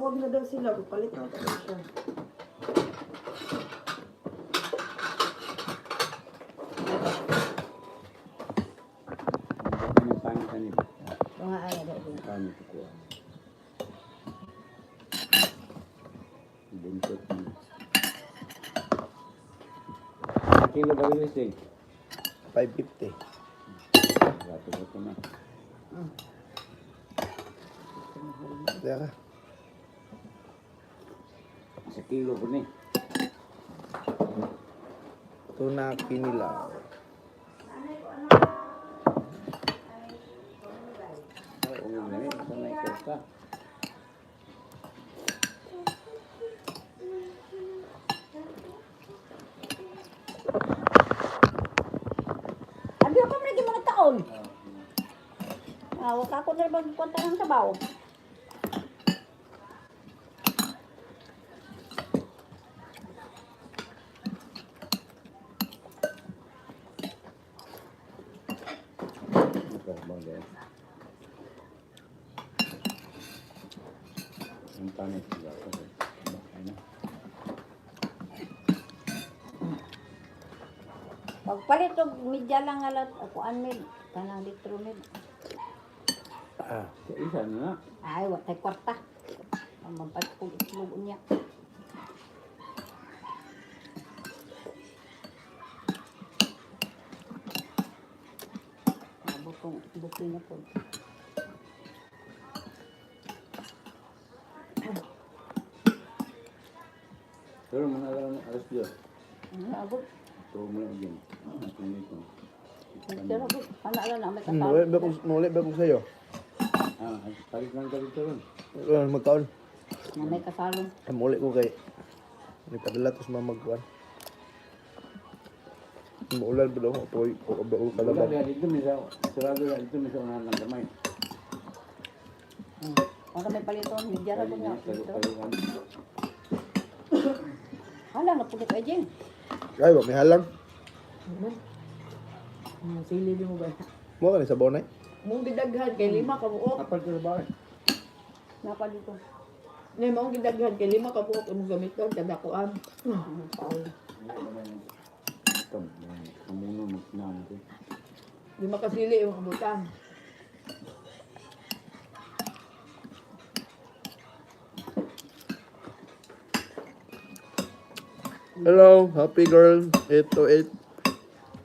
Tawag na daw sila. Palit na daw siya. Ang pangit kanina. Mga ala daw. Pangit ko. Buntot mo. Kilo ba rin siya? 550. Rato na. Kaya ka. Sa kilo ko ni. Tuna kinilaw. Oo nga rin. Ito na ikaw ka. Abi ako na di mo nagtaon. Wag ako na magpunta ng sabaw. Ito bagay. Ang pangit sila. Ano? Pagpalit og media lang alat ako anmid kanang litro mid. Sa isa na. Ay, wa tay kwarta. Ang mampat ko itlog niya. Bukin na po. Pero mga alas Diyos. Abot. Ito mo lang din. Ano ito? Pero ana ala na may kasal. Nulit ba ko sa'yo? Palit lang ka dito ron. Magkaon. Na may kasalong. Muli ko kay nagpadala to sa mga magkuhan. Maulan ba daw ako o Wala kalaban. kaya dito misa. Sarado lang dito misa unahan ng kamay. Para may paliton, media ra ko nga. Kalukan. Hala na pugit ay jeng. Ay, wag may halang. Sili di mo ba? Mo ka ni sa bonay. Mong gidaghan kay lima ka buok. Apal ko ba? Napa dito. Nay mong gidaghan kay lima ka buok imong gamiton kada kuan. Ito. Kamuno magsinaan ko. Lima ka sili imong butang. Hello, happy girl 828.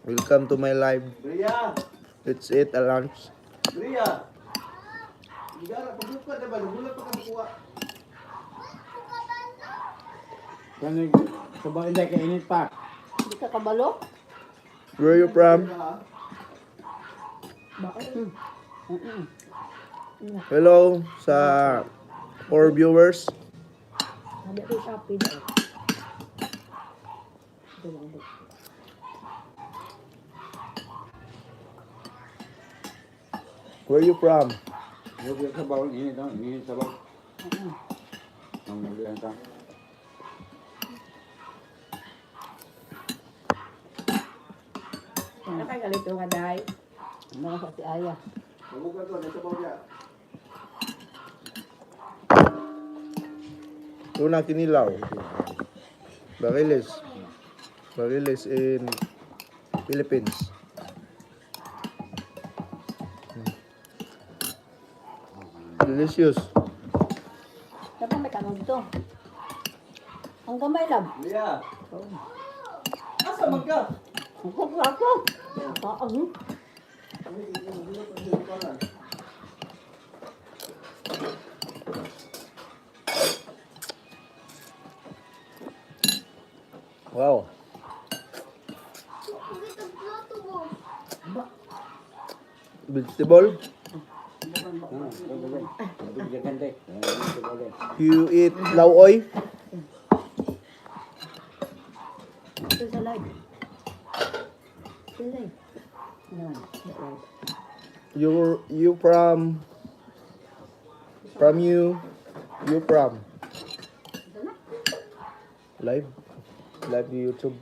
Welcome to my live. Bria! Let's eat a lunch. Bria! Igara, paglupa na ba? Nagulat pa kami kuha. Kani sa bahay dahil kainit pa. Di ka kabalo? Where are you from? Hello sa 4 viewers. Sabi ko Shopee daw. Where are you from? Huwag sa bawal. Init ang init sa bawal. Ang nabihan ka. Nakagalito nga dai. Ano sa si Aya? Mamugan to, nasa bawal niya. Tuna kinilaw. Bariles. Bariles in Philippines. Delicious. Dapat may kanong dito. Ang gamay lang. Bria! Asa man ka? Ang ako. Ang Wow. Vegetable. You eat lauoy. ito sa live. Sila eh. Yan. You from you from live YouTube.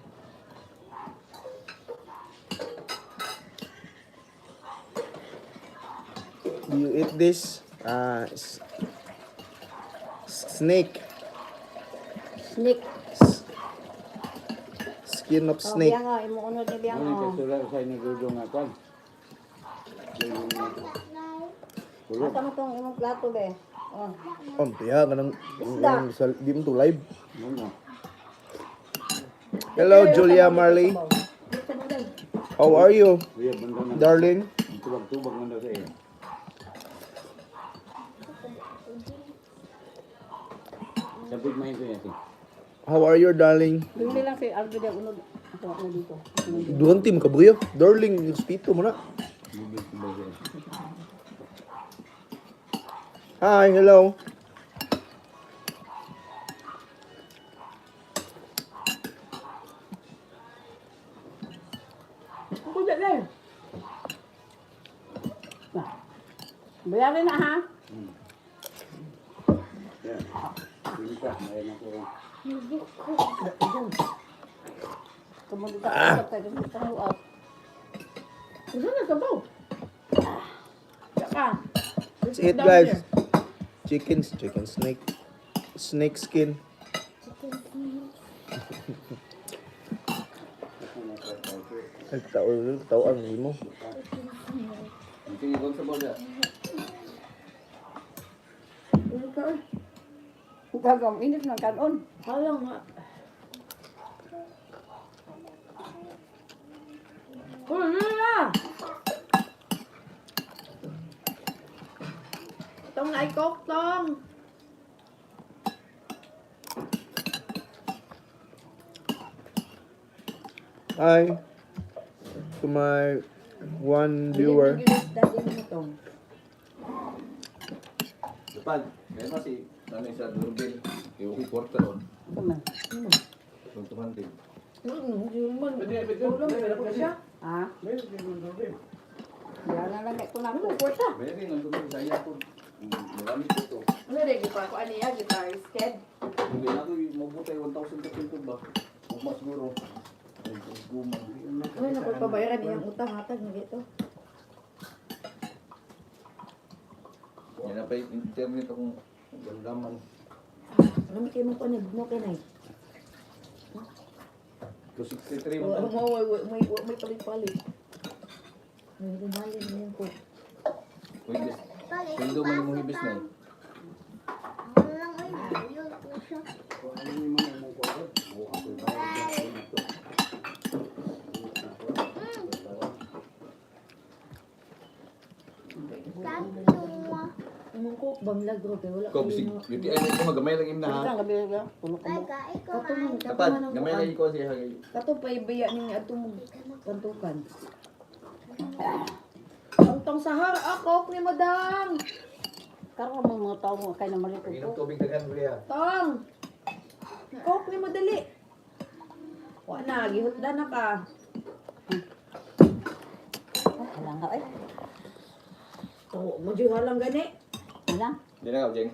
Do you eat this Snake. Snake. Skin of Oh, snake. biyang oh, imo unod ni biyang Ano oh. yung kasura sa inagudong nga kwan? Kulog. Asa mo tong imong plato be? Oh. Tiha ka nang di mo to live. Ano? Hello, Julia Marley. How are you, Kuya, banda na. darling? Tubag-tubag man daw sa iyo. Sabit mo ito yan. How are you, darling? Bili lang si Alvin ang unod. Ako ako dito. Duhan team ka buyo. Darling, spito mo na. Bibig ko ba siya? Hi, hello. Ako dali. Bayarin na ha. Yan. Hindi ka. Mayroon ako. Kemudian kita tadi kita out. Ano na sabaw? Saka. Let's eat, guys. Chicken snake. Snake skin. Tao ang mo. Hindi ko sa boda. Ano ka? Gagam ini na kanon. Halang nga. Oh, ano na? Tong na ikok, tong. Hi to my one viewer. Dati mo tong. Depan. Kaya kasi, nanay sa doorbell. Yung porta doon. Teman. Yung tumanting. Hindi man. Ulam, meron ko siya. Ah, ya na lang ko na Ano, ko. kwarta? Meron ang tumanting sa iya ko. Marami ko to. Ano, regi pa ako aniya, guitar sked. Hindi na ako mabutay 1,000 ka pinto ba? Huwag mas siguro. Ay, guman. Ay, napagpabayaran niyang utang hatag na dito. Yan na pa yung internet akong gandaman. Ano may kayo mo pa nagmo kinay? 263 mo Ano to. mo, may palit-palit. May gumalin niyan ko. Hibis. Pindo mo yung hibis na eh. Ano ko, banglag bro, kaya wala Ikaw, bisig. Yung ti ay mo gamay lang imna ha. Kita gabi ga puno ko. Dapat, gamay lang ikaw siya. Kato pa ibaya ni atong pantukan. Tong sahar ako ni madam. Karon mo mga tao mo kay na mali Inom ko. tubig dagan mo liya. Tong. Kok ni madali. Wa na gihutda na ka. Halang ka ay. To, mo halang gani. Halang. Di na ka, Jeng.